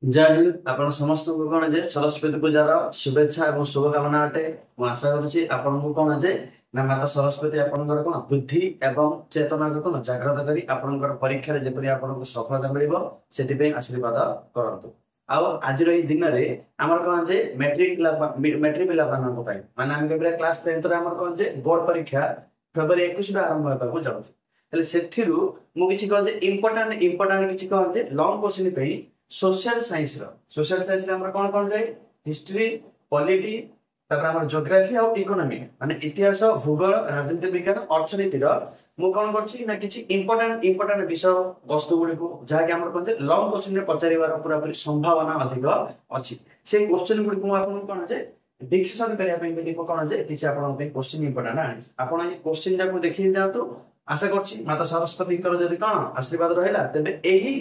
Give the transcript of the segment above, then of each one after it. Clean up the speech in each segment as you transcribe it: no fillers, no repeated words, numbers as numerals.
जय हिंद आपण समस्त को कौन जे सरस्वती पूजार शुभेच्छा और शुभकामना अटे मु आशा करुच्ची आपण को कौन जे ना माता सरस्वती आपणकर कौन बुद्धि एवं चेतना को कौन जागृत करी आपणकर परीक्षा जेपरि आपनको सफलता मिलिबो सेति आशीर्वाद करंतु आउ आज दिन रे हमर कौन जे मैट्रिक पिला मान माने हम केबरे क्लास 10 रे हमर कौन जे बोर्ड परीक्षा फेब्रुआरी 21 रे आरंभ होबा को जाउछ हेले सेथिरु मु किछि कौन जे इंपोर्टेंट किछि कौन जे लॉन्ग क्वेश्चन पे सोशल साइंस हमर कोन कोन जाय हिस्ट्री पॉलिटी तापर हमर ज्योग्राफी और इकोनॉमी माने इतिहास भूगोल राजनीति विज्ञान अर्थनीति रो मु कोन करछि ना किछि इंपोर्टेंट विषय वस्तु गुडी को जहा कि हमर कोन लॉन्ग क्वेश्चन रे पचारिबार पूरा पूरी संभावना अधिक अछि से क्वेश्चन गुडी को आपन कोन जे डिस्कशन करिया पे भी कोन जे किछि आपन पे क्वेश्चन इंपोर्टेंट आनि आपन ये क्वेश्चन जा को देखि जातो आशा करछि माता सरस्वती जदि कौन आशीर्वाद रहा तेज यही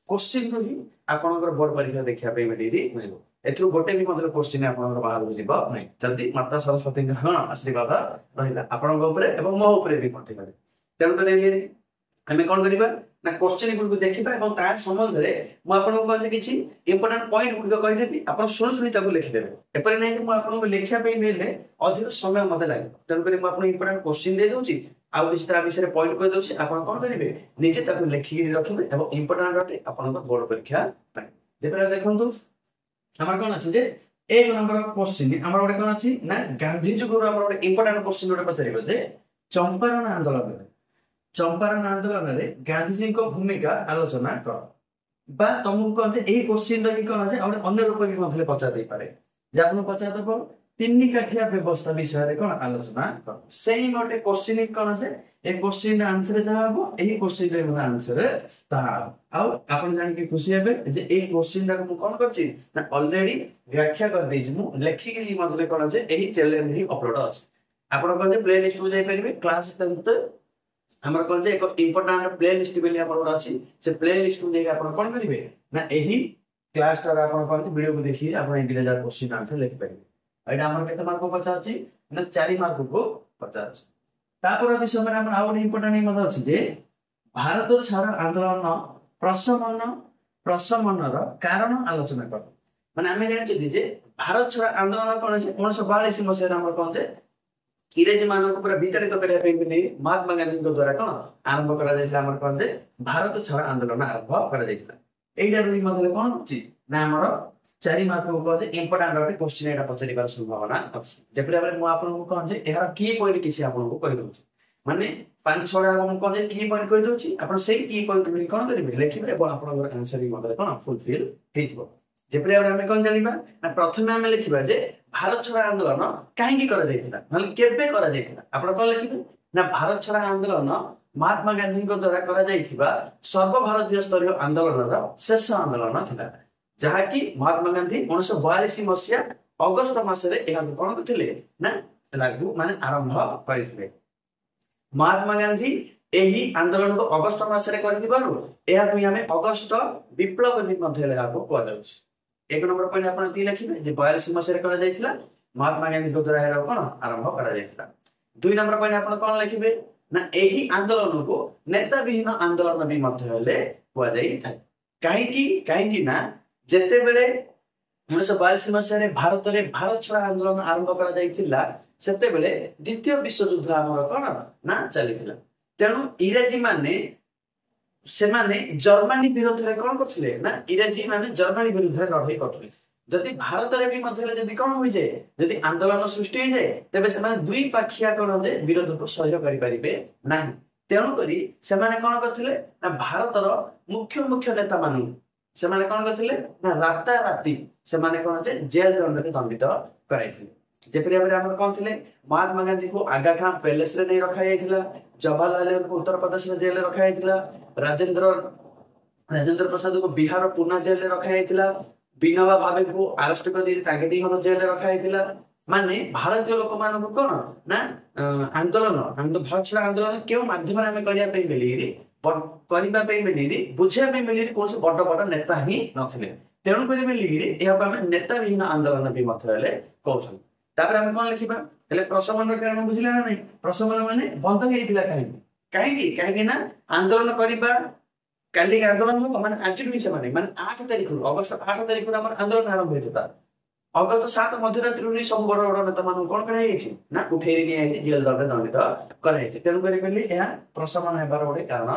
क्वेश्चन रू ही आपंकर बोर्ड परीक्षा देखा मिल एथु गोटे भी मतलब क्वेश्चन आपन बाहर को जीव नहीं जदि माता सरस्वती कौन आशीर्वाद रहा आपण मो भी तेणुकर आम कौन करवा ना क्वेश्चन गुड देखा और ता संबंध में मुझे कौन किसी इंपोर्टेंट पॉइंट गुड़िक कहीदेवी आप शुणी शुणी लिखिदेवे एपरी नहीं कि मुझे लिखापी मिले अधिक समय मत लगे तेणुक मुझे इंपोर्टेंट क्वेश्चन दे दूसरी आउ किसी ता विषय पॉइंट कर दूसरी आप कौन करेंगे निजे लिखिक रखिए और इंपोर्टेंट अटे आप बोर्ड परीक्षा जब देखो हमारे कौन अच्छे जे एक नंबर क्वेश्चन आम गोटे कौन अच्छी ना गांधी जुगर आम गोटे इंपोर्टेंट क्वेश्चन गोटे पचार जे चंपारण आंदोलन में गांधीजी को भूमिका आलोचना कर बा तुमको कौन से यही क्वेश्चन रही कौन है और अन्य रूप भी मतलब पचार दे पारे जे आपन पचार दबो तीन काठिया व्यवस्था विषय रे कौन आलोचना कर सेम गोटे क्वेश्चन कौन है ए क्वेश्चन आंसर जहा हो एही क्वेश्चन रे मतलब आंसर ताहा आ आपन जान के खुशी हेबे जे ए क्वेश्चन रा को कौन करछि ना ऑलरेडी व्याख्या कर देछि मु लेखि के मतलब कौन है एही चैनल ही अपलोड अछि आपन कौन जे प्ले लिस्ट हो जाई परिबे क्लास 10th हमर कौन जे एक इंपोर्टेंट प्ले लिस्ट बेली हमर अछि से प्ले लिस्ट को जेगा आपण कोन करिवे ना एही क्लास टा आपण कोन वीडियो को देखि आपण 2000 क्वेश्चन आंसर लिख परिबे एटा हमर केते मार्क को 50 अछि ना 4 मार्क को 50 तापर विषय में हमर आउट इंपोर्टेंट मत अछि जे भारत छाड़ आंदोलन प्रशमन रो कारण आलोचना कर माने हमें जानि जे भारत छाड़ आंदोलन कोन अछि 1942 मसिया हमर कोन जे इंग्रेज मान पूरा विताड़ित करने महात्मा गांधी द्वारा कौन आरंभ कर कौन जे भारत छाड़ आंदोलन आरंभ कर कौन अच्छी ना आम 4 मार्क को कहे इंपोर्टेंट गोटे क्वेश्चन यहाँ पचार संभावना अच्छी जपरी भाव में आपको कौन जे यार की पॉइंट किसी आपको कहीदे माने 5-6 कौन की पॉइंट कहीदे आप की पॉइंट कौन करेंगे लिखे और आप आंसर मतलब कौन फुलफिल हो जपरी भाव में कौन जाना ना प्रथम आम लिखा जे भारत छाड़ आंदोलन कहीं केबे आप कौन लिखे ना भारत छाड़ आंदोलन महात्मा गांधी द्वारा करा सर्वभारतीय स्तरीय आंदोलन शेष आंदोलन था जहाँकि महात्मा गांधी 1942 मसीहा अगस्त मासरे कौन करते ना लागू माने आरंभ करते महात्मा गांधी यही आंदोलन को अगस्त मासरे कर अगस्त विप्लव भी कहुच्छे एक नंबर पॉइंट आप लिखे 42 मसीहा महात्मा गांधी द्वारा कौन आरंभ कर 2 नंबर पॉइंट आप कौन लिखे ना यही आंदोलन को नेता विहीन आंदोलन भी कहुए कहीं ना जिते बेले 1942 मसीह भारत में भारत छाड़ आंदोलन आरंभ कर द्वितीय विश्वयुद्ध आमर कौन ना चली तेणु इंग्रेजी माने से माने जर्मनी विरोध में कौन करथिले ना इंग्रेजी माने जर्मनी विरोध में लड़ाई करथिले जदि भारत रे भी मध्यले जदि कौन होई जाए जदि आंदोलन सृष्टि हो जाए तेबे से माने दुई पाखिया कौन जे विरोध को सहय करि परिबे नाही तेणु करी से माने कौन करथिले ना भारतर मुख्य नेता मानु से माने कौन करथिले ना राता राती से माने कौन जे जेल दंड रे दंडित कराइथिले जेपरि हमर कौन थिले महात्मा गांधी को आगा खान पैलेस रे नहीं रखा जाइथिला जवाहरलाल नेहरू को उत्तर प्रदेश में जेल रे रखा जाइथिला राजेंद्र प्रसाद को बिहार पूना जेल रे रखा जाइथिला विनोबा भावे को अरेस्ट कर जेल रे रखा जाइथिला माने भारतीय लोक मान कौन ना आंदोलन भारत छाड़ आंदोलन क्यों माध्यम आम करने मिली बुझाई मिली कौन बड़ बड़ नेता ही नथिले तेणु कर मिली नेता विहीन आंदोलन भी कहते आम कौन लिखा प्रशमन कारण बुझिला ना नहीं प्रशमन माने बंद होता कहीं ना आंदोलन करने କାଲି ଆନ୍ଦୋଳନ ହବ ମାନେ ଆଜି ବି ସେମାନେ ମାନେ 8 ତାରିଖରୁ ଅଗଷ୍ଟ 8 ତାରିଖରୁ ଆମର ଆନ୍ଦୋଳନ ଆରମ୍ଭ ହେଇଥିଲା। ଅଗଷ୍ଟ 7 ମଧ୍ୟରାତ୍ରିରୁ ସବୁ ବଡ ବଡ ନେତା ମାନଙ୍କୁ କଣ କରାଯାଇଛି ନା ଉଠେଇ ନିଆଯାଇଛି, ଜେଲ ଦଣ୍ଡରେ ଦଣ୍ଡିତ କରାଯାଇଛି। ତେଣୁ କରି କହିଲି ଏହା ପ୍ରଶମନ ହେବାର ଗୋଟେ କାରଣ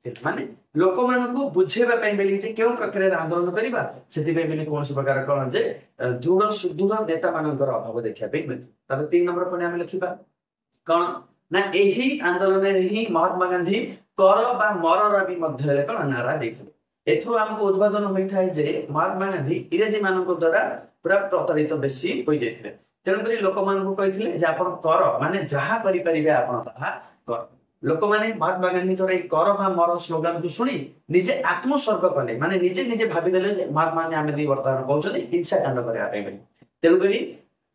ଥିଲା। ମାନେ ଲୋକମାନଙ୍କୁ ବୁଝେଇବା ପାଇଁ ବୋଲି ଯେ କେଉଁ ପ୍ରକ୍ରିୟାରେ ଆନ୍ଦୋଳନ କରିବା, ସେଥିପାଇଁ ବୋଲି କୌଣସି ପ୍ରକାର କଣ ଯେ ଦୃଢ ସୁଦୃଢ ନେତା ମାନଙ୍କର ଅଭାବ ଦେଖିବା ପାଇଁ ମିଳିଛି। ତାପରେ 3 ନମ୍ବର ପଏଣ୍ଟ ଆମେ ଲେଖିବା କଣ ନା ଏହି ଆନ୍ଦୋଳନରେ ହିଁ ମହାତ୍ମା ଗାନ୍ଧୀ କର ବା ମରର ବି ମଧ୍ୟରେ କଣ ନାରା ଦେଇଥିଲେ। ଏଥିରୁ ଆମକୁ ଉଦ୍ଭାବନ ହୋଇଥାଏ ଯେ ମହାତ୍ମା ଗାନ୍ଧୀ ଇଂରେଜୀ ମାନଙ୍କ ଦ୍ଵାରା ପୁରା ପ୍ରତାରିତ ବେଶୀ ହୋଇଯାଇଥିଲେ। ତେଣୁକରି ଲୋକମାନଙ୍କୁ କହିଥିଲେ ଯେ ଆପଣ କର ମାନେ ଯାହା କରିପାରିବେ ଆପଣ ତାହା କର। ଲୋକମାନେ ମହାତ୍ମା ଗାନ୍ଧୀଙ୍କର ଏଇ କର ବା ମର ସ୍ଲୋଗାନକୁ ଶୁଣି ନିଜେ ଆତ୍ମସର୍ଗ କଲେ, ମାନେ ନିଜେ ନିଜେ ଭାବିଦେଲେ ଯେ ମହାତ୍ମା ଗାନ୍ଧୀ ଆମେ ଦି ବର୍ତ୍ତମାନ କହୁଛନ୍ତି ହିଂସାକାଣ୍ଡ କରିବା ପାଇଁ ବୋଲି। ତେଣୁକରି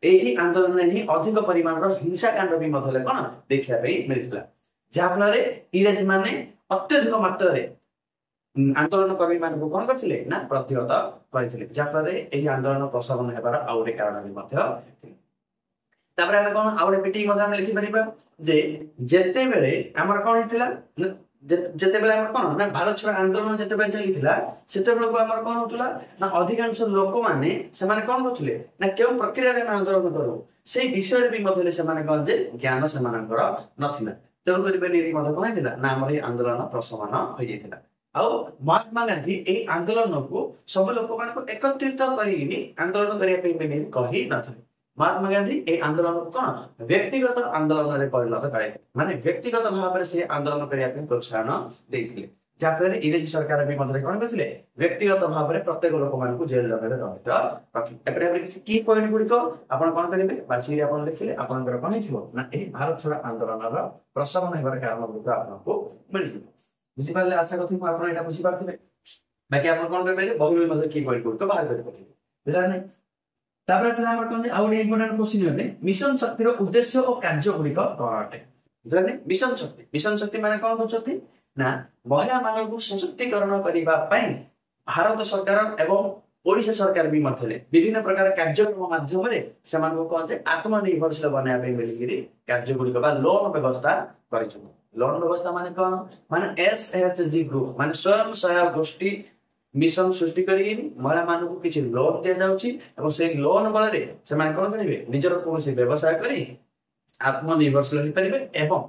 ଏହି ଆନ୍ଦୋଳନରେ ହିଁ ଅଧିକ ପରିମାଣର ହିଂସାକାଣ୍ଡ ବି ମଧ୍ୟ କଣ ଦେଖିବା ପାଇଁ ମିଳିଥିଲା, ଯାହାଫଳରେ ଇଂରେଜ ମାନେ ଅତ୍ୟଧିକ ମାତ୍ରାରେ ଆନ୍ଦୋଳନ କର୍ମୀ ମାନଙ୍କୁ କଣ କରିଥିଲେ ନା ପ୍ରତିହତ କରିଥିଲେ, ଯାହାଫଳରେ ଏହି ଆନ୍ଦୋଳନ ପ୍ରଶମନ ହେବାର ଆଉ ଗୋଟେ କାରଣ ବି ମଧ୍ୟ ଥିଲା। ତାପରେ ଆମେ କଣ ଆଉ ଗୋଟେ ପିଟିକି ମଧ୍ୟ ଆମେ ଲେଖିପାରିବା ଯେ ଯେତେବେଳେ ଆମର କଣ ହେଇଥିଲା ଯେତେବେଳେ ଆମର କଣ ନା ଭାରତ ଛାଡ ଆନ୍ଦୋଳନ ଯେତେବେଳେ ଚାଲିଥିଲା ସେତେବେଳକୁ ଆମର କଣ ହଉଥିଲା ନା ଅଧିକାଂଶ ଲୋକମାନେ ସେମାନେ କଣ କରୁଥିଲେ ନା କେଉଁ ପ୍ରକ୍ରିୟାରେ ଆମେ ଆନ୍ଦୋଳନ କରୁ ସେଇ ବିଷୟରେ ବି ମଧ୍ୟ ସେମାନେ କଣ ଯେ ଜ୍ଞାନ ସେମାନଙ୍କର ନଥିଲା। ତେଣୁ କରିବେନି ମଧ୍ୟ କଣ ହେଇଥିଲା ନା ଆମର ଏଇ ଆନ୍ଦୋଳନ ପ୍ରଶମନ ହୋଇଯାଇଥିଲା। ଆଉ ମହାତ୍ମା ଗାନ୍ଧୀ ଏଇ ଆନ୍ଦୋଳନକୁ ସବୁ ଲୋକମାନଙ୍କୁ ଏକତ୍ରିତ କରିକି ଆନ୍ଦୋଳନ କରିବା ପାଇଁ କହି ନଥିଲେ। ମହାତ୍ମା ଗାନ୍ଧୀ ଏଇ ଆନ୍ଦୋଳନକୁ କଣ ବ୍ୟକ୍ତିଗତ ଆନ୍ଦୋଳନରେ ପରିଣତ କରାଇଥିଲେ, ମାନେ ବ୍ୟକ୍ତିଗତ ଭାବରେ ସେ ଆନ୍ଦୋଳନ କରିବା ପାଇଁ ପ୍ରୋତ୍ସାହନ ଦେଇଥିଲେ, ଯାହାଫଳରେ ଇଂରେଜ ସରକାର ବି ମଧ୍ୟ କଣ କରିଥିଲେ ବ୍ୟକ୍ତିଗତ ଭାବରେ ପ୍ରତ୍ୟେକ ଲୋକମାନଙ୍କୁ ଜେଲ ଦଣ୍ଡରେ ଦଣ୍ଡିତ କରିଥିଲେ। ଏପଟେ କିଛି କି ପଏଣ୍ଟ ଗୁଡିକ ଆପଣ କଣ କରିବେ ବାଛିକି ଆପଣ ଲେଖିଲେ ଆପଣଙ୍କର କଣ ହେଇଯିବ ନା ଏହି ଭାରତ ଛାଡ ଆନ୍ଦୋଳନର ପ୍ରଶମନ ହେବାର କାରଣ ଗୁଡିକ ଆପଣଙ୍କୁ ମିଳିଯିବ। ବୁଝିପାରିଲେ? ଆଶା କରୁଛି ମୁଁ ଆପଣ ଏଇଟା ବୁଝିପାରୁଥିବେ। ବାକି ଆପଣ କଣ କରିପାରିବେ ବହିରୁ ମଧ୍ୟ କି ପଏଣ୍ଟ ଗୁଡିକ ବାହାର କରିପାରିବେ, ବୁଝିଲା ନାହିଁ। ତାପରେ ଆସିଲା ଆମର କଣ ଆଉ ଗୋଟେ ଇମ୍ପୋର୍ଟାଣ୍ଟ କ୍ୱେଶ୍ଚିନ୍ ଅଟେ ମିଶନ ଶକ୍ତିର ଉଦ୍ଦେଶ୍ୟ ଓ କାର୍ଯ୍ୟ ଗୁଡିକ କଣ ଅଟେ? ବୁଝିଲେ? ମିଶନ ଶକ୍ତି ମାନେ କଣ କହୁଛନ୍ତି ନା ମହିଳା ମାନଙ୍କୁ ସଶକ୍ତିକରଣ କରିବା ପାଇଁ ଭାରତ ସରକାର ଏବଂ ଓଡିଶା ସରକାର ବି ମଧ୍ୟରେ ବିଭିନ୍ନ ପ୍ରକାର କାର୍ଯ୍ୟକ୍ରମ ମାଧ୍ୟମରେ ସେମାନଙ୍କୁ କଣ ଯେ ଆତ୍ମନିର୍ଭରଶୀଳ ବନାଇବା ପାଇଁ ମିଳିକିରି କାର୍ଯ୍ୟ ଗୁଡିକ ବା ଲୋନ ବ୍ୟବସ୍ଥା କରିଛନ୍ତି। ଲୋନ ବ୍ୟବସ୍ଥା ମାନେ କଣ ମାନେ SHG ଗ୍ରୁପ ମାନେ ସ୍ୱୟଂ ସହାୟକ ଗୋଷ୍ଠୀ ମିଶନ ସୃଷ୍ଟି କରିକି ମହିଳା ମାନଙ୍କୁ କିଛି ଲୋନ ଦିଆଯାଉଛି ଏବଂ ସେଇ ଲୋନ ବଳରେ ସେମାନେ କଣ କରିବେ ନିଜର କୌଣସି ବ୍ୟବସାୟ କରି ଆତ୍ମନିର୍ଭରଶୀଳ ହେଇପାରିବେ ଏବଂ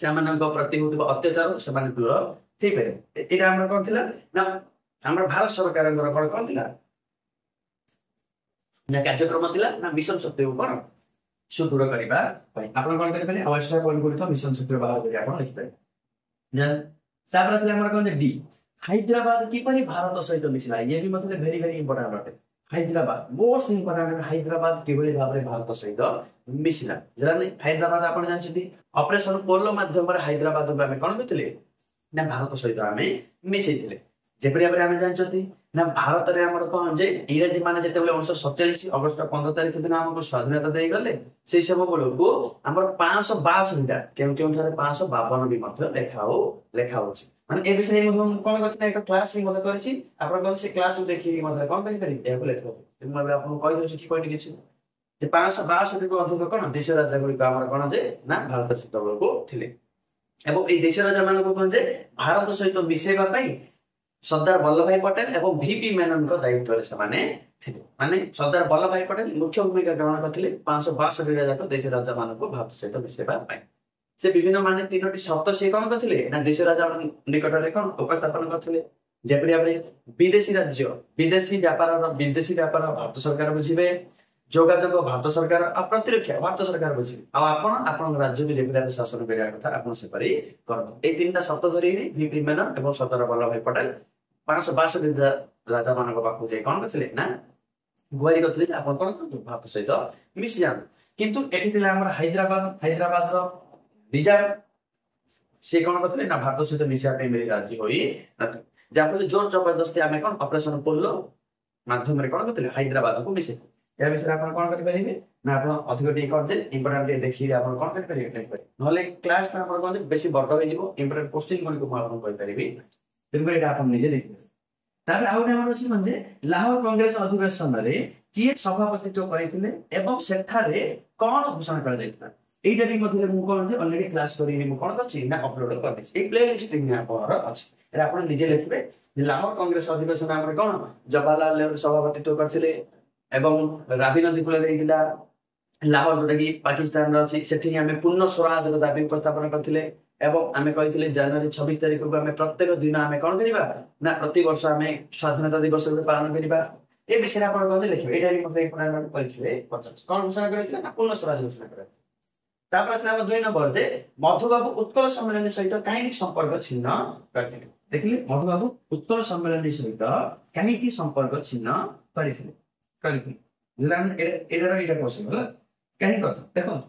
ସେମାନଙ୍କ ପ୍ରତି ହେଉଥିବା ଅତ୍ୟାଚାର ସେମାନେ ଦୂର ହେଇପାରିବେ। ଏଇଟା ଆମର କଣ ଥିଲା ନା ଆମର ଭାରତ ସରକାରଙ୍କର କଣ ଥିଲା ନା କାର୍ଯ୍ୟକ୍ରମ ଥିଲା ନା ମିଶନ ଶକ୍ତିକୁ କଣ ସୁଦୃଢ କରିବା ପାଇଁ ଆପଣ କଣ କରିପାରିବେ ଆଉ ଏକ୍ସଟ୍ରା ପଏଣ୍ଟ ଗୁଡିକ ମିଶନ ଶକ୍ତିର ବାହାର କରି ଆପଣ ଲେଖିପାରିବେ। ତାପରେ ଆସିଲେ ଆମର କଣ ଡି ହାଇଦ୍ରାବାଦ କିପରି ଭାରତ ସହିତ ମିଶିଲା, ଇଏ ବି ମଧ୍ୟ ଭେରି ଭେରି ଇମ୍ପୋର୍ଟାଣ୍ଟ ଅଟେ। ହାଇଦ୍ରାବାଦ ମୋଷ୍ଟ ଇମ୍ପୋର୍ଟାଣ୍ଟ ହାଇଦ୍ରାବାଦ କିଭଳି ଭାବରେ ଭାରତ ସହିତ ମିଶିଲା, ହାଇଦ୍ରାବାଦ ଆପଣ ଜାଣିଛନ୍ତି ଅପରେସନ ପୋଲୋ ମାଧ୍ୟମରେ ହାଇଦ୍ରାବାଦକୁ ଆମେ କଣ କରିଥିଲେ ନା ଭାରତ ସହିତ ଆମେ ମିଶେଇଥିଲେ। ଯେପରି ଭାବରେ ଆମେ ଜାଣିଛନ୍ତି ନା ଭାରତରେ ଆମର କଣ ଯେ ଇଂରେଜୀ ମାନେ ଯେତେବେଳେ 1947 ଅଗଷ୍ଟ 15 ତାରିଖ ଦିନ ଆମକୁ ସ୍ୱାଧୀନତା ଦେଇଗଲେ ସେଇ ସବୁ ବେଳକୁ ଆମର 562ଟା କେଉଁଠାରେ 552 ବି ମଧ୍ୟ ଲେଖା ହଉଛି। ମାନେ ଏ ବିଷୟରେ ମୁଁ କଣ କରିଛି ନା ଏକ କ୍ଲାସ ବି ମଧ୍ୟ କରିଛି, ଆପଣ କଣ ସେ କ୍ଲାସକୁ ଦେଖିକି ମଧ୍ୟ କଣ କରିପାରିବେ ଏହାକୁ ଲେଖିବ। ମୁଁ ଏବେ ଆପଣଙ୍କୁ କହିଦେଉଛି କି କହିନି କିଛି ଯେ 562ରୁ ଅଧିକ କଣ ଦେଶ ରାଜା ଗୁଡିକ ଆମର କଣ ଯେ ନା ଭାରତ ସେତେବେଳକୁ ଥିଲେ ଏବଂ ଏଇ ଦେଶ ରାଜା ମାନଙ୍କୁ କଣ ଯେ ଭାରତ ସହିତ ମିଶେଇବା ପାଇଁ ସର୍ଦ୍ଦାର ବଲ୍ଲଭଭାଇ ପଟେଲ ଏବଂ ଭିପି ମେନନଙ୍କ ଦାୟିତ୍ୱରେ ସେମାନେ ଥିଲେ। ମାନେ ସର୍ଦ୍ଦାର ବଲ୍ଲଭଭାଇ ପଟେଲ ମୁଖ୍ୟ ଭୂମିକା ଗ୍ରହଣ କରିଥିଲେ 562ଟା ଯାକ ଦେଶ ରାଜା ମାନଙ୍କୁ ଭାରତ ସହିତ ମିଶେଇବା ପାଇଁ। ସେ ବିଭିନ୍ନ ମାନେ 3ଟି ସର୍ତ୍ତ ସେ କଣ କରିଥିଲେ ନା ଦେଶ ରାଜା ନିକଟରେ କଣ ଉପସ୍ଥାପନ କରିଥିଲେ। ଯେପରି ଭାବରେ ବିଦେଶୀ ବ୍ୟାପାର ଭାରତ ସରକାର ବୁଝିବେ, ଯୋଗାଯୋଗ ଭାରତ ସରକାର ଆଉ ପ୍ରତିରକ୍ଷା ଭାରତ ସରକାର ବୁଝିବେ, ଆଉ ଆପଣ ଆପଣଙ୍କ ରାଜ୍ୟକୁ ଯେପରି ଭାବେ ଶାସନ କରିବା କଥା ଆପଣ ସେପରି କରନ୍ତୁ। ଏଇ 3ଟା ସର୍ତ୍ତ ଧରି ଭିପି ମେନନ ଏବଂ ସର୍ଦ୍ଦାର ବଲ୍ଲଭଭାଇ ପଟେଲ 562 ରାଜା ମାନଙ୍କ ପାଖକୁ ଯାଇ କଣ କରିଥିଲେ ନା ଗୁହାରି କରିଥିଲେ ଯେ ଆପଣ କଣ କରନ୍ତୁ ଭାରତ ସହିତ ମିଶି ଯାଆନ୍ତୁ। କିନ୍ତୁ ଏଠି ଥିଲା ଆମର ହାଇଦ୍ରାବାଦର ନିଜାମ ସେ କଣ କରିଥିଲେ ନା ଭାରତ ସହିତ ମିଶିବା ପାଇଁ ରାଜି ହୋଇ ନଥିଲେ, ଯାହାଫଳରେ ଜୋର ଜବରଦସ୍ତି ଆମେ କଣ ଅପରେସନ ପୋଲୋ ମାଧ୍ୟମରେ କଣ କରିଥିଲେ ହାଇଦ୍ରାବାଦକୁ ମିଶେଇ। ଏହା ବିଷୟରେ ଆପଣ କଣ କରିପାରିବେ ନା ଆପଣ ଅଧିକ ଟିକେ କଣ ଯେ ଇମ୍ପୋର୍ଟାଣ୍ଟ ଟିକେ ଦେଖିକି ଆପଣ କଣ କରିପାରିବେ ନହେଲେ କ୍ଲାସଟା ଆପଣ କଣ ବେଶୀ ବଡ ହେଇଯିବ, ଇମ୍ପୋର୍ଟାଣ୍ଟ କ୍ୱେଶ୍ଚିନ୍ ଗୁଡିକ ମୁଁ ଆପଣଙ୍କୁ କହିପାରିବି, ତେଣୁକରି ଏଇଟା ଆପଣ ନିଜେ ଦେଖିପାରିବେ। ତାପରେ ଆଉ ଗୋଟେ ଆମର ଅଛି ଯେ ଲାହୋର କଂଗ୍ରେସ ଅଧିବେଶନରେ କିଏ ସଭାପତିତ୍ୱ କରିଥିଲେ ଏବଂ ସେଠାରେ କଣ ଘୋଷଣା କରାଯାଇଥିଲା। এইটা ବି ମଧ୍ୟରେ ମୁଁ କଣ ଯେ ଅଲରେଡି କ୍ଲାସ କରିକି ମୁଁ କଣ କରିଛି ନା ଅପଲୋଡ କରିଦେଇଛି। ଏଇ ପ୍ଲେ ଲିଷ୍ଟ ଆପଣଙ୍କର ଅଛି, ଏଇଟା ଆପଣ ନିଜେ ଲେଖିବେ। ଲାହୋର କଂଗ୍ରେସ ଅଧିବେଶନ ଆମର କଣ ଜବାହରଲାଲ ନେହେରୁ ସଭାପତିତ୍ୱ କରିଥିଲେ ଏବଂ ରାବି ନଦୀ କୂଳରେ ହେଇଥିଲା ଲାହୋର, ଯୋଉଟା କି ପାକିସ୍ତାନର ଅଛି। ସେଠି ଆମେ ପୂର୍ଣ୍ଣ ସ୍ୱରାଜର ଦାବି ଉପସ୍ଥାପନ କରିଥିଲେ ଏବଂ ଆମେ କହିଥିଲେ ଜାନୁଆରୀ 26 ତାରିଖକୁ ଆମେ ପ୍ରତ୍ୟେକ ଦିନ ଆମେ କଣ କରିବା ନା ପ୍ରତିବର୍ଷ ଆମେ ସ୍ୱାଧୀନତା ଦିବସ ରୂପେ ପାଳନ କରିବା। ଏ ବିଷୟରେ ଆପଣ କଣ ଲେଖିବେ, ଏଇଟା ବି ମତେ ପରୀକ୍ଷାରେ ପଚାରୁଛି। କଣ ଘୋଷଣା କରାଯାଇଥିଲା ନା ପୂର୍ଣ୍ଣ ସ୍ୱରାଜ ଘୋଷଣା କରାଯାଇଥିଲା। ତାପରେ ଆସିଲା ଆମ 2 ନମ୍ବର ଯେ ମଧୁବାବୁ ଉତ୍କଳ ସମ୍ମିଳନୀ ସହିତ କାହିଁକି ସମ୍ପର୍କ ଛିନ୍ନ କରିଥିଲେ। ଦେଖିଲେ ମଧୁବାବୁ ଉତ୍କଳ ସମ୍ମିଳନୀ ସହିତ କାହିଁକି ସମ୍ପର୍କ ଛିନ୍ନ କରିଥିଲେ ଏଇଟା କ୍ୱେଶ୍ଚନ ହେଲା କାହିଁକି କଥା ଦେଖନ୍ତୁ।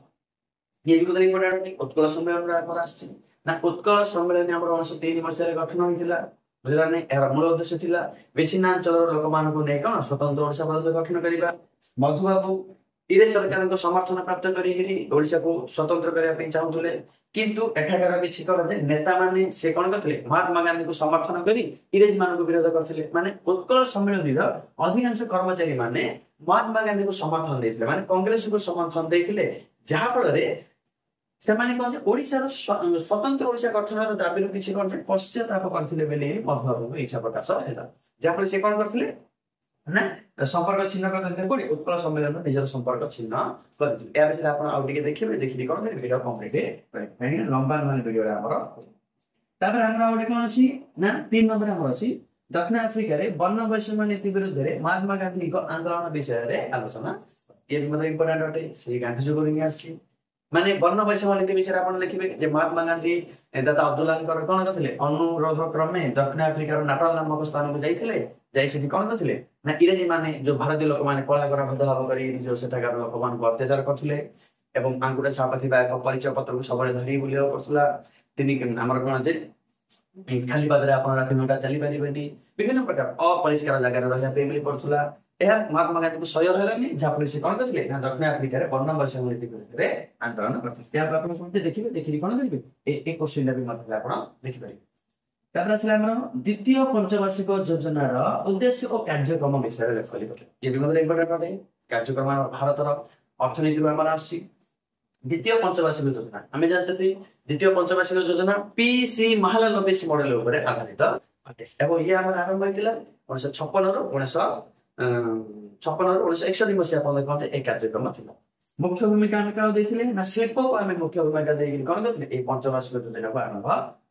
ଇଏ ବି ଗୋଟେ ଇମ୍ପୋର୍ଟାଣ୍ଟ ଉତ୍କଳ ସମ୍ମିଳନୀ ଆମର ଆସିଛି ନା ଉତ୍କଳ ସମ୍ମିଳନୀ ଆମର 1903 ମସିହାରେ ଗଠନ ହୋଇଥିଲା। ବୁଝିଲା ନାହିଁ, ଏହାର ମୂଳ ଉଦ୍ଦେଶ୍ୟ ଥିଲା ବିଚ୍ଛିନ୍ନାଞ୍ଚଳର ଲୋକମାନଙ୍କୁ ନେଇ କଣ ସ୍ୱତନ୍ତ୍ର ଓଡିଶା ପ୍ରଦେଶ ଗଠନ କରିବା। ମଧୁବାବୁ ଇଂରେଜ ସରକାରଙ୍କ ସମର୍ଥନ ପ୍ରାପ୍ତ କରିକିରି ଓଡିଶାକୁ ସ୍ୱତନ୍ତ୍ର କରିବା ପାଇଁ ଚାହୁଁଥିଲେ, କିନ୍ତୁ ଏଠାକାର କିଛି କଣ ଯେ ନେତା ମାନେ ସେ କଣ କରିଥିଲେ ମହାତ୍ମା ଗାନ୍ଧୀଙ୍କୁ ସମର୍ଥନ କରି ଇଂରେଜ ମାନଙ୍କୁ ବିରୋଧ କରିଥିଲେ। ମାନେ ଉତ୍କଳ ସମ୍ମିଳନୀର ଅଧିକାଂଶ କର୍ମଚାରୀ ମାନେ ମହାତ୍ମା ଗାନ୍ଧୀଙ୍କୁ ସମର୍ଥନ ଦେଇଥିଲେ, ମାନେ କଂଗ୍ରେସକୁ ସମର୍ଥନ ଦେଇଥିଲେ, ଯାହା ଫଳରେ ସେମାନେ କଣ ଯେ ଓଡିଶାର ସ୍ୱତନ୍ତ୍ର ଓଡିଶା ଗଠନର ଦାବିରୁ କିଛି କଣ ଯେ ପଶ୍ଚାତାପ କରିଥିଲେ ବୋଲି ମଧୁବାବୁଙ୍କ ଇଚ୍ଛା ପ୍ରକାଶ ହେଲା। ଯାହାଫଳରେ ସେ କଣ କରିଥିଲେ ନା ସମ୍ପର୍କ ଛିନ୍ନ କରିଥିଲେ, କୋଉଠି ଉତ୍କଳ ସମ୍ମିଳନୀ ନିଜର ସମ୍ପର୍କ ଛିନ୍ନ କରିଥିଲେ। ଏହା ବିଷୟରେ ଆପଣ ଆଉ ଟିକେ ଦେଖିବେ, ଦେଖିକି କଣ କରିବେ ଭିଡିଓ କମ୍ପ୍ଲିଟ କରିବେ, ଲମ୍ବା ନହେଲେ ଭିଡିଓରେ ଆମର। ତାପରେ ଆମର ଆଉ ଗୋଟେ କଣ ଅଛି ନା 3 ନମ୍ବର ଆମର ଅଛି ଦକ୍ଷିଣ ଆଫ୍ରିକାରେ ବର୍ଣ୍ଣ ବୈଷମ୍ୟ ନୀତି ବିରୁଦ୍ଧରେ ମହାତ୍ମା ଗାନ୍ଧୀଙ୍କ ଆନ୍ଦୋଳନ ବିଷୟରେ ଆଲୋଚନା। ଇଏ ବି ମଧ୍ୟ ଇମ୍ପୋର୍ଟାଣ୍ଟ ଅଟେ, ସେଇ ଗାନ୍ଧୀ ଯୁଗରୁ ହିଁ ଆସିଛି। ମାନେ ବର୍ଣ୍ଣ ବୈଷମ୍ୟ ନୀତି ବିଷୟରେ ଆପଣ ଲେଖିବେ ଯେ ମହାତ୍ମା ଗାନ୍ଧୀ ଦାଦା ଅବଦୁଲ୍ଲାଙ୍କର କଣ କରିଥିଲେ ଅନୁରୋଧ କ୍ରମେ ଦକ୍ଷିଣ ଆଫ୍ରିକାର ନାଟାଲ ନାମକ ସ୍ଥାନକୁ ଯାଇଥିଲେ। ଯାଇ ସେଠି କଣ କରିଥିଲେ ନା ଇଂରେଜୀ ମାନେ ଯୋଉ ଭାରତୀୟ ଲୋକମାନେ କଳା କରା ଭେଦଭାବ କରି ଯୋଉ ସେଠାକାର ଲୋକମାନଙ୍କୁ ଅତ୍ୟାଚାର କରୁଥିଲେ ଏବଂ ଆଙ୍ଗୁଠା ଛାପ ଥିବା ଏକ ପରିଚୟ ପତ୍ରକୁ ସବୁବେଳେ ଧରି ବୁଲିବାକୁ ପଡୁଥିଲା। তিনি ଆମର କଣ ଯେ ଖାଲି ପାଦରେ ଆପଣ ରାତି 9ଟା ଚାଲି ପାରିବେନି, ବିଭିନ୍ନ ପ୍ରକାର ଅପରିଷ୍କାର ଜାଗାରେ ରହିବା ପାଇଁ ବୋଲି ପଡୁଥିଲା। ଏହା ମହାତ୍ମା ଗାନ୍ଧୀଙ୍କୁ ସହ୍ୟ ହେଲାନି, ଯାହାଫଳରେ ସେ କଣ କରିଥିଲେ ନା ଦକ୍ଷିଣ ଆଫ୍ରିକାରେ ବର୍ଣ୍ଣ ବୈଷମ୍ୟ ନୀତି ବିରୁଦ୍ଧରେ ଆନ୍ଦୋଳନ କରିଥିଲେ। ଏହାକୁ ଆପଣ ସମସ୍ତେ ଦେଖିବେ, ଦେଖିକି କଣ କରିବେ ଏ କୋଶ୍ଚିନ୍ଟା ବି ମଧ୍ୟ ଆପଣ ଦେଖିପାରିବେ। ତାପରେ ଆସିଲା ଆମର ଦ୍ୱିତୀୟ ପଞ୍ଚବାର୍ଷିକ ଯୋଜନାର ଉଦ୍ଦେଶ୍ୟ ଓ କାର୍ଯ୍ୟକ୍ରମ ବିଷୟରେ ଲେଖା। ଇଏ ବି ମଧ୍ୟ ଇମ୍ପୋର୍ଟାଣ୍ଟ ଅଟେ। କାର୍ଯ୍ୟକ୍ରମ ଭାରତର ଅର୍ଥନୀତିରୁ ଆମର ଆସିଛି। ଦ୍ୱିତୀୟ ପଞ୍ଚବାର୍ଷିକ ଯୋଜନା ଆମେ ଜାଣିଛନ୍ତି ଦ୍ୱିତୀୟ ପଞ୍ଚବାର୍ଷିକ ଯୋଜନା ପିସି ମହାଲାନୋବିସ ମଡେଲ ଉପରେ ଆଧାରିତ ଅଟେ ଏବଂ ଇଏ ଆମର ଆରମ୍ଭ ହୋଇଥିଲା 1956ରୁ 1961 ମସିହା ପର୍ଯ୍ୟନ୍ତ କଣ ଏ କାର୍ଯ୍ୟକ୍ରମ ଥିଲା। ମୁଖ୍ୟ ଭୂମିକା ଆମେ କାହା ଦେଇଥିଲେ ନା ଶିଳ୍ପକୁ ଆମେ ମୁଖ୍ୟ ଭୂମିକା ଦେଇକି କଣ କରିଥିଲେ ଏଇ ପଞ୍ଚବାର୍ଷିକ ଯୋଜନାକୁ ଆରମ୍ଭ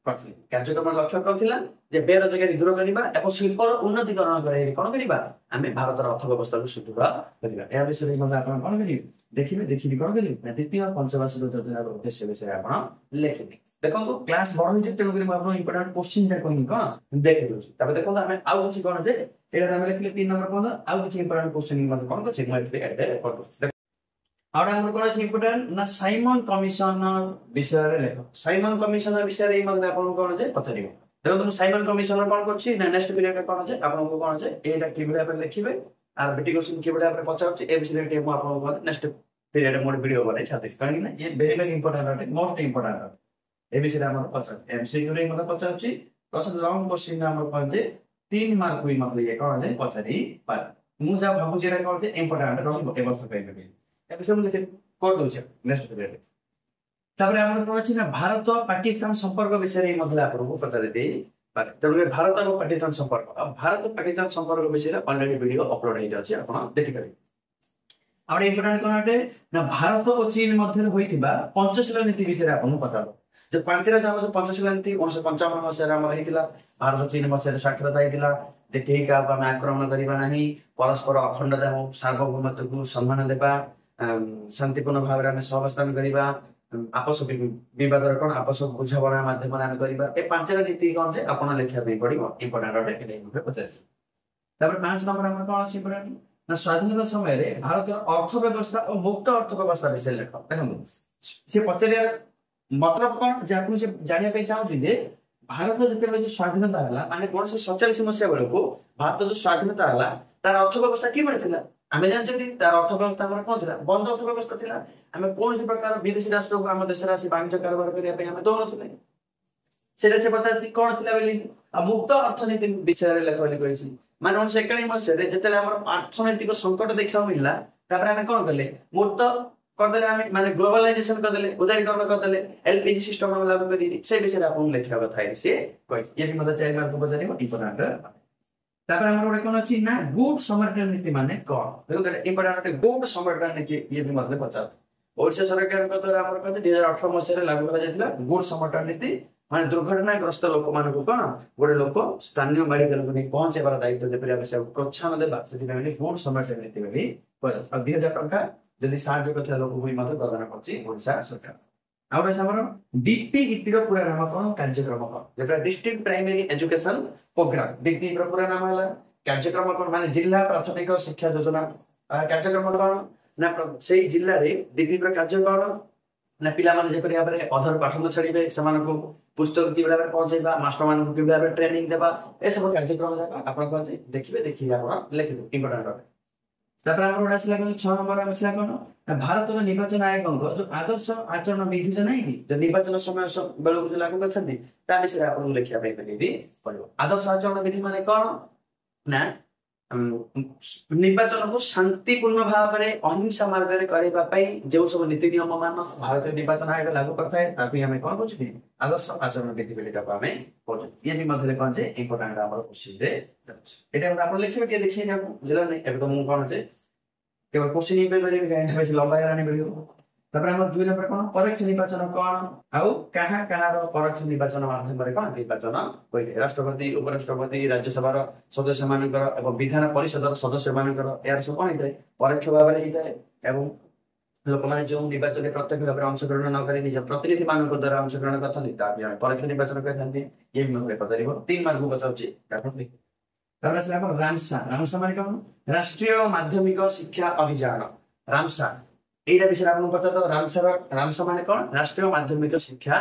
କରିଥିଲେ। କାର୍ଯ୍ୟକ୍ରମର ଲକ୍ଷ୍ୟ କଣ ଥିଲା ଯେ ବେରୋଜଗାରୀ ଦୂର କରିବା ଏବଂ ଶିଳ୍ପର ଉନ୍ନତିକରଣ କରି କଣ କରିବା ଆମେ ଭାରତର ଅର୍ଥ ବ୍ୟବସ୍ଥାକୁ ସୁଦୃଢ କରିବା। ଏହା ବିଷୟରେ ମଧ୍ୟ ଆପଣ କଣ କରିବେ ଦେଖିବେ, ଦେଖିକି କଣ କରିବେ ନା ଦ୍ୱିତୀୟ ପଞ୍ଚବାର୍ଷିକ ଯୋଜନାର ଉଦ୍ଦେଶ୍ୟ ବିଷୟରେ ଆପଣ ଲେଖିବେ। ଦେଖନ୍ତୁ କ୍ଲାସ ବଡ ହେଇଯିବ, ତେଣୁକରି ମୁଁ ଆପଣଙ୍କୁ ଇମ୍ପୋର୍ଟାଣ୍ଟ କୋଶ୍ଚିନ୍ ଟା କହିନି କଣ ଦେଖେଇ ଦଉଛି। ତାପରେ ଦେଖନ୍ତୁ ଆମେ ଆଉ କିଛି କଣ ଯେ ଏଇଟା ଆମେ ଲେଖିଲେ 3 ନମ୍ବର ପର୍ଯ୍ୟନ୍ତ ଆଉ କିଛି ଇମ୍ପୋର୍ଟାଣ୍ଟ କୋଶ୍ଚିନ୍ ମଧ୍ୟ କଣ କରୁଛି ମୁଁ ଏଥିରେ ଆଡ୍ କରିଦଉଛି। ଆଉ ଆମର କଣ ଅଛି ଇମ୍ପୋର୍ଟାଣ୍ଟ ନା ସାଇମନ କମିଶନ ବିଷୟରେ ଲେଖ। ସାଇମନ କମିଶନ ବିଷୟରେ ଏଇ ମଧ୍ୟ ଆପଣଙ୍କୁ କଣ ଯେ ପଚାରିବ। ଦେଖନ୍ତୁ ମୁଁ ସାଇମନ କମିଶନ କଣ କରୁଛି ନା ନେକ୍ସଟ ପିରିୟଡରେ କଣ ଯେ ଆପଣଙ୍କୁ କଣ ଯେ ଏଇଟା କିଭଳି ଭାବରେ ଲେଖିବେ আর বিটি কোশ্চেন কিভাবে આપણે পଚାରୁଛି ଏ ବିଷୟରେ ଟିକେ ମୁଁ ଆପଣଙ୍କୁ ନେକ୍ସଟ ପିରିୟଡରେ ମୋର ଭିଡିଓ ବନେଇ ଛାଡ଼ିଦେବି। କାହିଁକି ନା ଇଏ ଭେରି ଭେରି ଇମ୍ପୋର୍ଟାଣ୍ଟ ଅଟେ, ମୋଷ୍ଟ ଇମ୍ପୋର୍ଟାଣ୍ଟ ଅଟେ। ଏ ବିଷୟରେ ଆମର ପଚାରୁଛି ଏମସିକ୍ୟୁରେ ମଧ୍ୟ ପଚାରୁଛି, ପ୍ଲସ ଲଙ୍ଗ କୋଶ୍ଚିନ୍ ଆମର କଣ ଯେ 3 ମାର୍କ ବି ମତେ ଇଏ କଣ ଯେ ପଚାରି ପାରେ। ମୁଁ ଯାହା ଭାବୁଛି ଏଟା କଣ ଯେ ଇମ୍ପୋର୍ଟାଣ୍ଟ ରହିବ ଏ ବର୍ଷ ପାଇଁ ବି। ଏ ବିଷୟରେ ମୁଁ ଲେଖି କରିଦଉଛି ନେକ୍ସଟ ପିରିୟଡରେ। ତାପରେ ଆମର କଣ ଅଛି ନା ଭାରତ ପାକିସ୍ତାନ ସମ୍ପର୍କ ବିଷୟରେ ମଧ୍ୟ ଆପଣଙ୍କୁ ପଚାରି ଦେଇ ପାରେ। ତେଣୁ ଭାରତ ଏବଂ ପାକିସ୍ତାନ ସମ୍ପର୍କ ଆଉ ଭାରତ ପାକିସ୍ତାନ ସମ୍ପର୍କ ବିଷୟରେ ଅଲରେଡି ଭିଡିଓ ଅପଲୋଡ ହେଇଯାଉଛି, ଆପଣ ଦେଖିପାରିବେ। ଆଉ ଇମ୍ପୋର୍ଟାଣ୍ଟ କଣ ଅଟେ ନା ଭାରତ ଓ ଚୀନ ମଧ୍ୟରେ ହୋଇଥିବା ପଞ୍ଚଶୀଳ ନୀତି ବିଷୟରେ ଆପଣଙ୍କୁ ପଚାରିବ। ଯୋଉ ପାଞ୍ଚଟା ଯୋଉ ପଞ୍ଚଶୀଳ ନୀତି 1955 ମସିହାରେ ଆମର ହେଇଥିଲା। ଭାରତ ଚୀନ ମସିହାରେ ସ୍ୱାକ୍ଷରତା ହେଇଥିଲା ଯେ କେହି କାହାକୁ ଆମେ ଆକ୍ରମଣ କରିବା ନାହିଁ, ପରସ୍ପର ଅଖଣ୍ଡତା ଏବଂ ସାର୍ବଭୌମତ୍ୱକୁ ସମ୍ମାନ ଦେବା, ଶାନ୍ତିପୂର୍ଣ୍ଣ ଭାବରେ ଆମେ ସହାବସ୍ଥାନ କରିବା, ଆପୋଷ ବିବାଦର କଣ ଆପୋଷ ବୁଝାମଣା ମାଧ୍ୟମରେ ଆମେ କରିବା। ଏ 5ଟା ନୀତି କଣ ଯେ ଆପଣ ଲେଖିବା ପାଇଁ ପଡିବ, ଇମ୍ପୋର୍ଟାଣ୍ଟ ଅଟେ ପଚାରିବେ। ତାପରେ 5 ନମ୍ବର ଆମର କଣ ଅଛି ଇମ୍ପୋର୍ଟାଣ୍ଟ ନା ସ୍ୱାଧୀନତା ସମୟରେ ଭାରତର ଅର୍ଥ ବ୍ୟବସ୍ଥା ଓ ମୁକ୍ତ ଅର୍ଥ ବ୍ୟବସ୍ଥା ବିଷୟରେ ଲେଖ। ଦେଖନ୍ତୁ ସେ ପଚାରିବାର ମତଲବ କଣ ଯେ ଆପଣ ସେ ଜାଣିବା ପାଇଁ ଚାହୁଁଛି ଯେ ଭାରତ ଯେତେବେଳେ ଯୋଉ ସ୍ୱାଧୀନତା ହେଲା ମାନେ 1947 ମସିହା ବେଳକୁ ଭାରତ ଯୋଉ ସ୍ୱାଧୀନତା ହେଲା ତାର ଅର୍ଥ ବ୍ୟବସ୍ଥା କିଭଳି ଥିଲା। ଆମେ ଜାଣିଛନ୍ତି ତାର ଅର୍ଥ ବ୍ୟବସ୍ଥା ଆମର କଣ ଥିଲା, ବନ୍ଦ ଅର୍ଥ ବ୍ୟବସ୍ଥା ଥିଲା। ଆମେ କୌଣସି ପ୍ରକାର ବିଦେଶୀ ରାଷ୍ଟ୍ରକୁ ଆମ ଦେଶରେ ଆସି ବାଣିଜ୍ୟ କାରବାର କରିବା ପାଇଁ ଆମେ ଦଉନଥିଲେ। ସେଟା ସେ ପଚାରୁଛି କଣ ଥିଲା ବୋଲି। ଆଉ ମୁକ୍ତ ଅର୍ଥନୀତି ବିଷୟରେ ଲେଖ ବୋଲି କହିଛି। ମାନେ 1991 ମସିହାରେ ଯେତେବେଳେ ଆମର ଅର୍ଥନୈତିକ ସଙ୍କଟ ଦେଖିବାକୁ ମିଳିଲା, ତାପରେ ଆମେ କଣ କଲେ ମୁକ୍ତ करदेले आमे माने ग्लोबलाइजेशन करदेले उदारीकरण करदेले एलपीजी सिस्टम हम लागू करी से विषय आपन लेखिया कथा है से कोइ ये भी मतलब 4 मार्क बजारिबो इम्पोर्टेंट तापर हमर गोटे कोन अछि ना गुड समर्थन नीति माने कोन देखो इम्पोर्टेंट गुड समर्थन नीति ये भी मतलब पचास ओडिशा सरकार को द्वारा हमर कहते 2018 मसिया लागू करा जायतिला गुड समर्थन नीति माने दुर्घटनाग्रस्त लोक मान को कोन गोटे लोक स्थानीय मेडिकल को नहीं पहुंचेबार दायित्व जे परिया से प्रोत्साहन देबा से दिने गुड समर्थन नीति बेली 2000 टका जदि साहाय्य करथिला लोक हुई मते प्रदान करछि ओडिशा सरकार आउडा हमर डीपीईटी रो पूरा नाम कोन कार्यक्रम कोन जेटा डिस्ट्रिक्ट प्राइमरी एजुकेशन प्रोग्राम डीपीईटी रो पूरा नाम हला कार्यक्रम कोन माने जिल्ला प्राथमिक शिक्षा योजना कार्यक्रम कोन ना से जिल्ला रे डीपीईटी रो कार्य कोन ना पिला माने जे परिया बरे अधर पाठन छड़ीबे समान को पुस्तक कि बेला पहुंचेबा मास्टर मान को कि बेला ट्रेनिंग देबा ए सब कार्यक्रम जाका आपण को देखिबे देखि आपण लिखिबे इम्पोर्टेंट तापर हमर आसला कोन 6 नंबर आसला कोन भारत रो निर्वाचन आयोग जो आदर्श आचरण विधि जे नै कि जो निर्वाचन समय बेलो को लागू करथि ता विषय आपण लिखिया पे पेली पड़ो आदर्श आचरण विधि माने कोन ना निर्वाचन को शांतिपूर्ण भाव में अहिंसा मार्ग रे करबा पई जो सब नीति नियम मान भारतीय निर्वाचन आयोग लागू करथाय ताकि हमें कोन बुझी आदर्श आचरण विधि बेली ताको हमें बुझी ये भी मतलब कोन जे इंपोर्टेंट हमर क्वेश्चन रे एटा हम आपण लिखिबे के देखिए आपको जिला नै एकदम मु कोन जे केवल क्वेश्चन ही पे बेली गाय बेसी लंबा रानी बेली तापर हमर 2 नंबर कोन परोक्ष निर्वाचन कोन आउ कहां कहां रो परोक्ष निर्वाचन माध्यम रे कोन निर्वाचन होइते राष्ट्रपति उपराष्ट्रपति राज्यसभा रो सदस्य मानकर एवं विधान परिषद रो सदस्य मानकर यार सब कोन हिते परोक्ष भाव रे हिते एवं लोक माने जो निर्वाचन रे प्रत्यक्ष भाव रे अंशग्रहण न करी निज प्रतिनिधि मानक द्वारा अंशग्रहण करथि ता भी परोक्ष निर्वाचन कहथि ये भी मने पतारिबो 3 मार्क बचाउची तापर तापर से हम रामसा रामसा माने कोन राष्ट्रीय माध्यमिक शिक्षा अभियान रामसा एटा विषय आपन पता तो रामसा माने कोन राष्ट्रीय माध्यमिक शिक्षा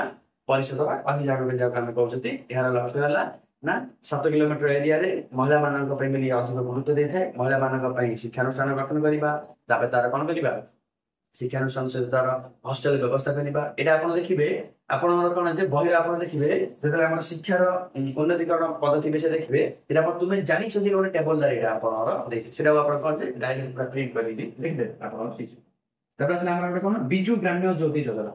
परिषद अभियान रे जाका हम कहउछथि एहार लक्ष्य हला ना 7 किलोमीटर एरिया रे महिला मानक पय मिली अधिक गुरुत्व देथाय महिला मानक पय शिक्षानुष्ठान गठन करिबा तापर तार कोन करिबा शिक्षानुष्ठान से तार हॉस्टल व्यवस्था करिबा एटा आपन देखिबे आपन कोन जे बहिर आपन देखिबे जेतले हमर शिक्षार उन्नतीकरण पद्धति विषय देखिबे एटा पर तुमे जानि छथि ओने टेबल दार एटा आपन देखि सेटा आपन कोन जे डायरेक्ट पूरा प्रिंट करि दि लिख दे आपन ठीक तापर से हमर कोन बिजु ग्राम्य ज्योति योजना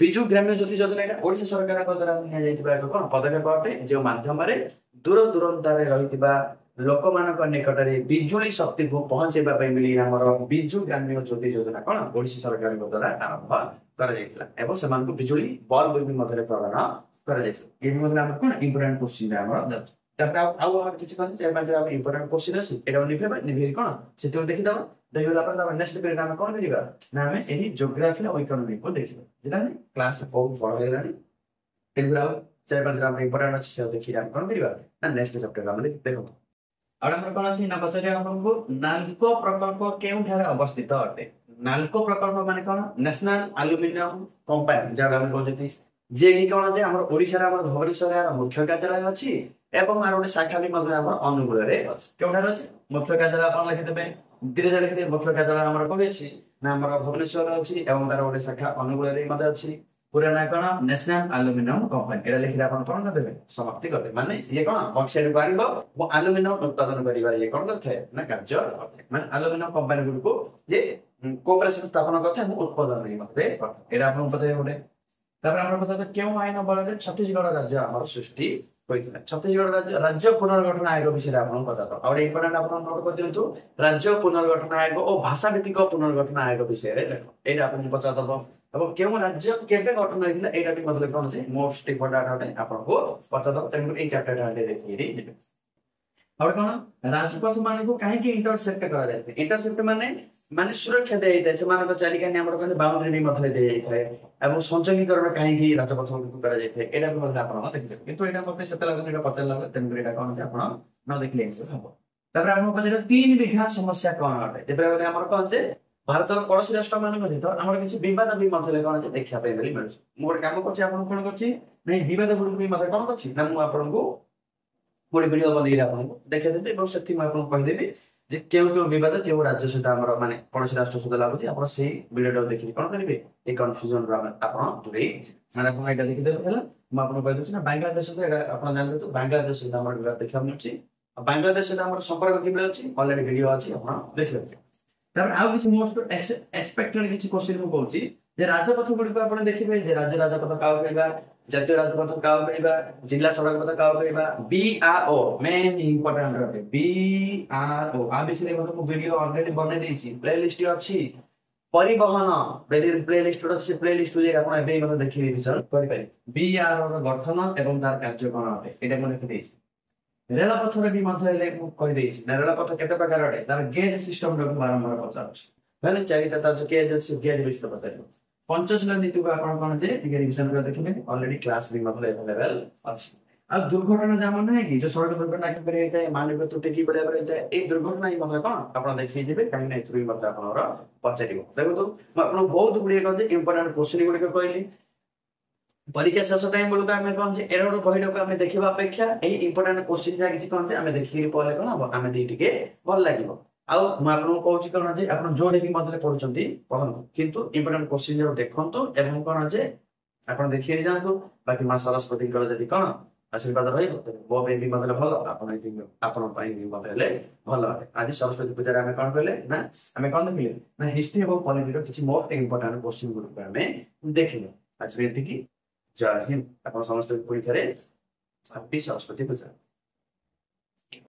बिजु ग्राम्य ज्योति योजना एटा ओडिशा सरकार को द्वारा निया जायतिबा एक कोन पदक्षेप अटे जे माध्यम रे दूर दूरंतारे रहितिबा लोक मानक निकट रे बिजुली शक्ति को पहुंचेबा पय मिली हमर बिजु ग्राम्य ज्योति योजना कोन ओडिशा सरकार को द्वारा आरंभ करा जायतिला एवं समान को बिजुली बल्ब भी मधरे प्रदान करा जायतिला ये मतलब हमर कोन इंपोर्टेंट क्वेश्चन हमर तापर आउ हमर किछि कोन 4-5 हम इंपोर्टेंट क्वेश्चन अछि एटा निभे कोन सेतो देखि दबा देखिला पर तब नेक्स्ट पीरियड हम कोन करिबा ना हमें एही ज्योग्राफी और इकोनॉमी को देखिबा जेला नै क्लास बहुत बड़ हेलानी एगुरा 4-5 हम इंपोर्टेंट अछि से देखि हम कोन करिबा ना नेक्स्ट चैप्टर हम देखो और हमर कोन अछि ना बचरे हमको नालको प्रकल्प केउ ठारे अवस्थित अटे नालको प्रकल्प माने कोन नेशनल एल्युमिनियम कंपनी जगह हम कहजति जे कि कोन जे हमर ओडिसा रा हमर भुवनेश्वर रा मुख्य कार्यालय अछि एवं आर ओडे शाखा भी मतलब हमर अनुगुल रे अछि केउ ठारे अछि मुख्य कार्यालय आपन लिखि देबे धीरे धीरे लिखि मुख्य कार्यालय हमर कोन अछि ना हमर भुवनेश्वर अछि एवं तार ओडे शाखा अनुगुल रे मते अछि पूरा ना कोन नेशनल एल्युमिनियम कंपनी एडा लिखि आपन कोन कर देबे समाप्ति कर दे माने ये कोन बक्साइड बारिबो वो एल्युमिनियम उत्पादन करिबा ये कोन करथे ना कार्य करथे माने एल्युमिनियम कंपनी गुड को ये कोऑपरेशन स्थापन करथे उत्पादन रे मते करथे एडा आपन पता होडे तापर हमर पता केउ आइन बल रे छत्तीसगढ़ राज्य हमर सृष्टि होइतिला छत्तीसगढ़ राज्य पुनर्गठन आयोग विषय आपन पता तो और इंपोर्टेंट आपन नोट कर दियंतु राज्य पुनर्गठन आयोग और भाषा भित्तिक पुनर्गठन आयोग विषय रे लेखो एटा आपन पता दबो अब केउ राज्य केबे गठन होइतिला एटा भी मतलब कोन छै मोस्ट इंपोर्टेंट आटे आपन को पता दबो तेनु ए चैप्टर आटे देखि रे जिबे और कोन राजपथ माने को काहे कि इंटरसेप्ट करा जायते इंटरसेप्ट माने सुरक्षा दे जायते से मानक चारिकानी हमर कोन बाउंड्री भी मतलब दे जायते एवं संचयीकरण काहे कि राजपथ को करा जायते एटा भी मतलब आपन देखि किंतु एटा मते सेते लागन एटा पता लागले तेनु एटा कोन छै आपन न देखले हबो तबरे हमर पछे 3 बिघा समस्या कोन अटे जेबे हमर कोन जे भारत रो पड़ोसी राष्ट्र मानक जे तो हमर किछि विवाद भी मतलब कोन छै देखिया पे मिली मिलछ मोर काम करछि आपन कोन करछि नै विवाद गुड भी मतलब कोन करछि ना मु आपन को गोटे वीडियो बनै आपन देखै देबे एवं सेति म आपन कहि देबे जे केउ विवाद केउ राज्य सहित हमर माने पड़ोसी राष्ट्र सहित लागुछि आपन सेही वीडियो देखि कोन करिवे ए कन्फ्यूजन रा आपन दुरै माने आपन एटा देखि देबे हला म आपन कहि दउछि ना बांग्लादेश सहित एटा आपन जानि तो बांग्लादेश सहित हमर विवाद देखिया मिलछि बांग्लादेश सहित हमर संपर्क किबे अछि ऑलरेडी वीडियो अछि आपन देखिबे ତାପରେ ଆଉ କିଛି ମୋଷ୍ଟ ଏକ୍ସପେକ୍ଟେଡ କିଛି କ୍ୱେଶ୍ଚିନ୍ ମୁଁ କହୁଛି ଯେ ରାଜପଥ ଗୁଡିକ ଆପଣ ଦେଖିବେ ଯେ ରାଜ୍ୟ ରାଜପଥ କାହାକୁ କହିବା, ଜାତୀୟ ରାଜପଥ କାହାକୁ କହିବା, ଜିଲ୍ଲା ସଡକ ପଥ କାହାକୁ କହିବା। BRO ମେନ୍ ଇମ୍ପୋର୍ଟାଣ୍ଟ ଅଟେ। BRO ଆ ବିଷୟରେ ମଧ୍ୟ ମୁଁ ଭିଡିଓ ଅଲରେଡି ବନେଇ ଦେଇଛି, ପ୍ଲେ ଲିଷ୍ଟ ଅଛି। ପରିବହନ ପ୍ଲେ ଲିଷ୍ଟ ଅଛି, ସେ ପ୍ଲେ ଲିଷ୍ଟ ଯାଇ ଆପଣ ଏବେ ମଧ୍ୟ ଦେଖି ବିଚାର କରିପାରିବେ। BRO ର ଗଠନ ଏବଂ ତାର କାର୍ଯ୍ୟ କଣ ଅଟେ ଏଇଟା ମୁଁ ଲେଖିଦେଇଛି। ରେଳପଥରେ ବି ମଧ୍ୟ ହେଲେ ମୁଁ କହିଦେଇଛି ନା ରେଳପଥ କେତେ ପ୍ରକାର ଅଟେ, ତାର ଗେଜ୍ ସିଷ୍ଟମ ଟାକୁ ବାରମ୍ବାର ପଚାରୁଛି। ମାନେ ଚାରିଟା ତାର ଯୋଉ ଗେଜ୍ ଅଛି ଗେଜ୍ ବିଷୟରେ ପଚାରିବ। ପଞ୍ଚଶୀଳ ନୀତିକୁ ଆପଣ କଣ ଯେ ଟିକେ ରିଭିଜନ କରି ଦେଖିବେ, ଅଲରେଡି କ୍ଲାସ ବି ମଧ୍ୟ ଆଭେଲେବଲ ଅଛି। ଆଉ ଦୁର୍ଘଟଣା ଯାହା ମନେ ନାହିଁ କି ଯୋଉ ସଡ଼କ ଦୁର୍ଘଟଣା କିପରି ହେଇଥାଏ, ମାନବିକ ତ୍ରୁଟି କିପରି ଭାବରେ ହେଇଥାଏ, ଏଇ ଦୁର୍ଘଟଣା ହିଁ ମଧ୍ୟ କଣ ଆପଣ ଦେଖିକି ଯିବେ, କାହିଁକି ନା ଏଥିରୁ ବି ମଧ୍ୟ ଆପଣଙ୍କର ପଚାରିବ। ଦେଖନ୍ତୁ ମୁଁ ଆପଣଙ୍କୁ ବହୁତ ଗୁଡିଏ କଣ ଯେ ଇମ୍ପୋର୍ଟାଣ୍ଟ କ୍ୱେଶ୍ଚିନ୍ ଗୁଡିକ କହିଲି। ପରୀକ୍ଷା ଶେଷ ଟାଇମ ବେଳକୁ ଆମେ କଣ ଯେ ଏରର ବହିଟାକୁ ଆମେ ଦେଖିବା ଅପେକ୍ଷା ଏଇ ଇମ୍ପୋର୍ଟାଣ୍ଟ କ୍ୱେଶ୍ଚିନ୍ ଯାହା କିଛି କଣ ଯେ ଆମେ ଦେଖିକି ପଢିଲେ କଣ ହବ, ଆମେ ଟିକେ ଭଲ ଲାଗିବ। ଆଉ ମୁଁ ଆପଣଙ୍କୁ କହୁଛି କଣ ଯେ ଆପଣ ଯୋଉଠି ବି ମଧ୍ୟ ପଢୁଛନ୍ତି ପଢନ୍ତୁ, କିନ୍ତୁ ଇମ୍ପୋର୍ଟାଣ୍ଟ କ୍ୱେଶ୍ଚିନ୍ ଯାକ ଦେଖନ୍ତୁ ଏବଂ କଣ ଯେ ଆପଣ ଦେଖିକି ଯାଆନ୍ତୁ। ବାକି ମା ସରସ୍ୱତୀଙ୍କର ଯଦି କଣ ଆଶୀର୍ବାଦ ରହିବ ମୋ ପାଇଁ ବି ମଧ୍ୟ ଭଲ, ଆପଣଙ୍କ ପାଇଁ ବି ମଧ୍ୟ ହେଲେ ଭଲ ଅଟେ। ଆଜି ସରସ୍ୱତୀ ପୂଜାରେ ଆମେ କଣ କଲେ ନା ଆମେ କଣ ଦେଖିଲେ ନା ହିଷ୍ଟ୍ରି ଏବଂ ପଲିଟିର କିଛି ମୋଷ୍ଟ ଇମ୍ପୋର୍ଟାଣ୍ଟ କ୍ୱେଶ୍ଚିନ୍ ଗୁଡିକ ଆମେ ଦେଖିଲେ। ଆଜି ଏତିକି। ଜୟ ହିନ୍ଦ। ଆପଣ ସମସ୍ତଙ୍କୁ ପୁଣି ଥରେ ହାପି ସରସ୍ୱତୀ ପୂଜା।